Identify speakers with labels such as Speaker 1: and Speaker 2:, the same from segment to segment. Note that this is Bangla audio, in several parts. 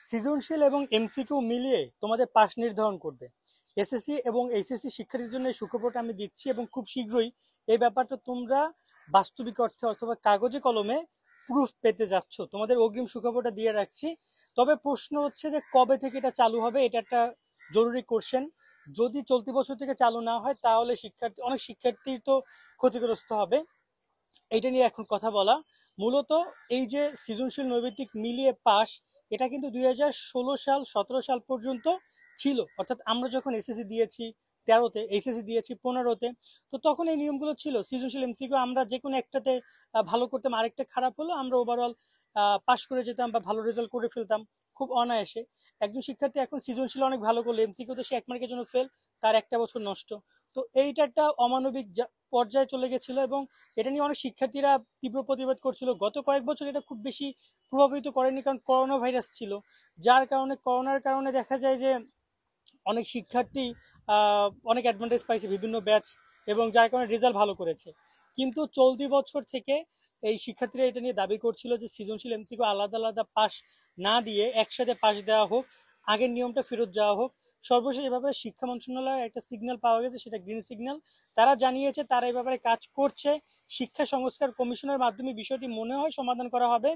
Speaker 1: সৃজনশীল এবং এমসিকিউ মিলিয়ে তোমাদের পাস নির্ধারণ করবে। এসএসসি এবং এইচএসসি শিক্ষার্থীদের জন্য এই সুখবরটা আমি দিচ্ছি এবং খুব শীঘ্রই এই ব্যাপারটা তোমরা বাস্তবিক অর্থে অথবা কাগজে কলমে প্রুফ পেতে যাচ্ছ। তোমাদের অগ্রিম সুখবরটা দিয়ে রাখছি। তবে প্রশ্ন হচ্ছে যে কবে থেকে এটা চালু হবে, এটা একটা জরুরি কোশ্চেন। যদি চলতি বছর থেকে চালু না হয় তাহলে অনেক শিক্ষার্থী তো ক্ষতিগ্রস্ত হবে। এইটা নিয়ে এখন কথা বলা। মূলত এই যে সৃজনশীল নৈবেদিক মিলিয়ে পাস, এটা কিন্তু 2016 সাল 17 সাল পর্যন্ত ছিল। অর্থাৎ আমরা যখন এসএসসি দিয়েছি 13-তে, এইচএসসি দিয়েছি 15-তে, তো তখন এই নিয়মগুলো ছিল। সৃজনশীল এমসিকিউ আমরা যে কোনো একটাতে ভালো করতাম, আরেকটা খারাপ হলো আমরা ওভারঅল পাস করে যেতাম বা ভালো রেজাল্ট করে ফেলতাম খুব অনায়াসে। একজন শিক্ষার্থী এখন সৃজনশীল অনেক ভালো করলে এমসিকিউতে সে 1 মার্কের জন্য ফেল, তার একটা বছর নষ্ট। তো এইটা একটা অমানবিক পর্যায়ে চলে গেছিল এবং এটা নিয়ে অনেক শিক্ষার্থীরা তীব্র প্রতিবাদ করছিল। গত কয়েক বছর এটা খুব বেশি প্রভাবিত করেনি, কারণ করোনা ভাইরাস ছিল, যার কারণে করোনার কারণে দেখা যায় যে অনেক শিক্ষার্থী অনেক অ্যাডভান্টেজ পাইছে বিভিন্ন ব্যাচ, এবং যার কারণে রেজাল্ট ভালো করেছে। কিন্তু চলতি বছর থেকে এই শিক্ষার্থীরা এটা নিয়ে দাবি করছিল যে সৃজনশীল এমসিকিউ আলাদা আলাদা পাস না দিয়ে একসাথে পাস দেওয়া হোক, আগের নিয়মটা ফেরত যাওয়া হোক। সর্বশেষ এ ব্যাপারে শিক্ষা মন্ত্রণালয়ের একটা সিগন্যাল পাওয়া গেছে, সেটা গ্রিন সিগন্যাল। তারা জানিয়েছে তারা এই ব্যাপারে কাজ করছে। শিক্ষা সংস্কার কমিশনের মাধ্যমে বিষয়টি মনে হয় সমাধান করা হবে।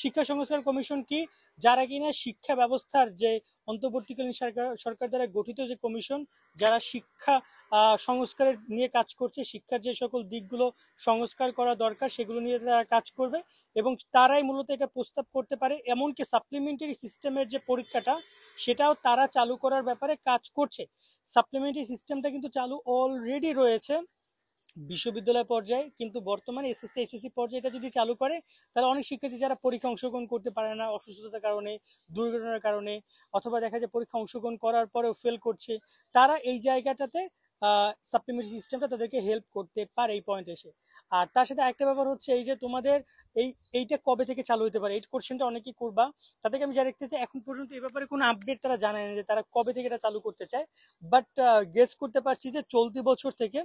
Speaker 1: শিক্ষা সংস্কার কমিশন কি? যারা কিনা শিক্ষা ব্যবস্থার যে অন্তর্বর্তীকালীন সরকার দ্বারা গঠিত যে কমিশন, যারা শিক্ষা সংস্কারের নিয়ে কাজ করছে, শিক্ষার যে সকল দিকগুলো সংস্কার করা দরকার সেগুলো নিয়ে তারা কাজ করবে, এবং তারাই মূলত এটা প্রস্তাব করতে পারে। এমনকি সাপ্লিমেন্টারি সিস্টেমের যে পরীক্ষাটা, সেটাও তারা চালু করার ব্যাপারে কাজ করছে। সাপ্লিমেন্টারি সিস্টেমটা কিন্তু চালু অলরেডি রয়েছে বিশ্ববিদ্যালয় পর্যায়ে, কিন্তু বর্তমানে এসএসসি এইচএসসি পর্যায়ে এটা যদি চালু করে, তাহলে অনেক শিক্ষার্থী যারা পরীক্ষা অংশগ্রহণ করতে পারে না অসুস্থতার কারণে, দুর্ঘটনার কারণে, অথবা দেখা যায় পরীক্ষা অংশগ্রহণ করার পরেও ফেল করছে, তারা এই জায়গাটাতে সাপ্লিমেন্টারি সিস্টেমটা তাদেরকে হেল্প করতে পারে এই পয়েন্ট এসে। আর তার সাথে একটা ব্যাপার হচ্ছে এই যে তোমাদের এইটা কবে থেকে চালু হতে পারে, এই কোশ্চেনটা অনেকেই করবা। তাদেরকে আমি জানাতে চাই এখন পর্যন্ত এই ব্যাপারে কোনো আপডেট তারা জানায় না যে তারা কবে থেকে এটা চালু করতে চায়। বাট গেস করতে পারছি যে চলতি বছর থেকে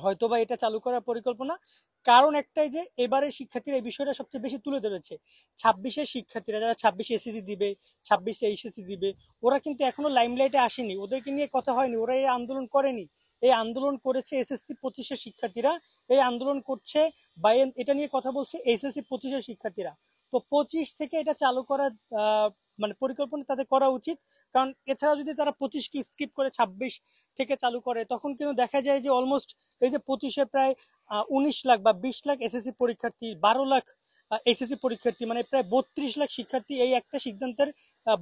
Speaker 1: হয়তোবা এটা চালু করার পরিকল্পনা। কারণ একটাই যে এবারে শিক্ষার্থীরা এই বিষয়টা সবচেয়ে বেশি তুলে ধরেছে। 26-এর শিক্ষার্থীরা যারা 26 এসএসসি দিবে, 26 এইচএসসি দিবে, ওরা কিন্তু এখনো লাইমলাইটে আসেনি, ওদেরকে নিয়ে কথা হয়নি, ওরা এই আন্দোলন করেনি। এই আন্দোলন করেছে এসএসসি 25-এর শিক্ষার্থীরা, এই আন্দোলন করছে বা এটা নিয়ে কথা বলছে এইচএসসি 25-এর শিক্ষার্থীরা। তো 25 থেকে এটা চালু করার মানে পরিকল্পনা তাদের করা উচিত। কারণ এছাড়া যদি তারা 25কে স্কিপ করে 26 থেকে চালু করে, তখন কিন্তু দেখা যায় যে অলমোস্ট এই যে 25-এ প্রায় 19 লাখ বা 20 লাখ এসএসসি পরীক্ষার্থী, 12 লাখ এসএসসি পরীক্ষার্থী, মানে প্রায় 32 লাখ শিক্ষার্থী এই একটা সিদ্ধান্তের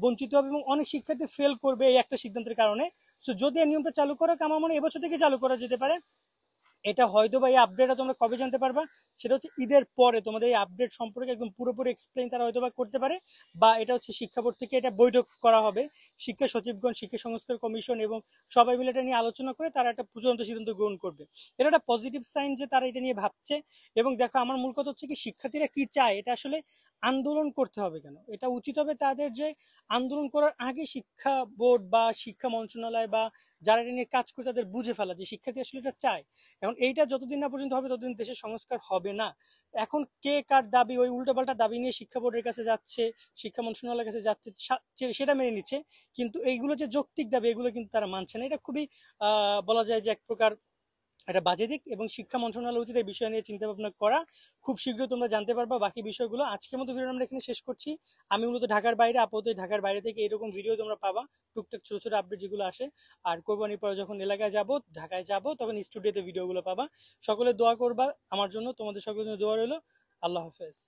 Speaker 1: বঞ্চিত হবে, এবং অনেক শিক্ষার্থী ফেল করবে এই একটা সিদ্ধান্তের কারণে। সো যদি এই নিয়মটা চালু করা, আমার মনে হয় এবছর থেকে চালু করা যেতে পারে। এটা হয়তো বা এই আপডেটটা তোমরা কবে জানতে পারবা, সেটা হচ্ছে ঈদের পরে তোমাদের এই আপডেট সম্পর্কে একদম পুরোপুরি এক্সপ্লেইন তারা হয়তো বা করতে পারে। বা এটা হচ্ছে শিক্ষা বোর্ড থেকে এটা বৈঠক করা হবে, শিক্ষা সচিবগণ, শিক্ষা সংস্কার কমিশন এবং সবাই মিলে এটা নিয়ে আলোচনা করে তারা একটা চূড়ান্ত সিদ্ধান্ত গ্রহণ করবে। এটা একটা পজিটিভ সাইন যে তারা এটা নিয়ে ভাবছে। এবং দেখো, আমার মূল কথা হচ্ছে কি, শিক্ষার্থীরা কি চায়, এটা আসলে আন্দোলন করতে হবে কেন? এটা উচিত হবে তাদের যে আন্দোলন করার আগে শিক্ষা বোর্ড বা শিক্ষা মন্ত্রণালয় বা যারা এটা নিয়ে কাজ করে তাদের বুঝে ফেলা যে শিক্ষার্থী আসলে এটা চায়। এখন এইটা যতদিন না পর্যন্ত হবে ততদিন দেশের সংস্কার হবে না। এখন কে কার দাবি, ওই উল্টোপাল্টা দাবি নিয়ে শিক্ষা বোর্ডের কাছে যাচ্ছে, শিক্ষা মন্ত্রণালয়ের কাছে যাচ্ছে, সেটা মেনে নিচ্ছে, কিন্তু এইগুলো যে যৌক্তিক দাবি এগুলো কিন্তু তারা মানছে না। এটা খুবই বলা যায় যে এক প্রকার একটা বাজে দিক, এবং শিক্ষা মন্ত্রণালয় উচিত এই বিষয় নিয়ে চিন্তা ভাবনা করা। খুব শীঘ্রই তোমরা জানতে পারবা বাকি বিষয়গুলো। আজকের মতো ভিডিও আমরা এখানে শেষ করছি। আমি মূলত ঢাকার বাইরে, আপাতত ঢাকার বাইরে থেকে এরকম ভিডিও তোমরা পাবা, টুকটাক ছোট ছোট আপডেট যেগুলো আসে। আর কোরবানির পরে যখন এলাকায় যাব, ঢাকায় যাব, তখন স্টুডিওতে ভিডিওগুলো পাবা। সকলে দোয়া করবা আমার জন্য, তোমাদের সকলের জন্য দোয়া রইলো। আল্লাহ হাফেজ।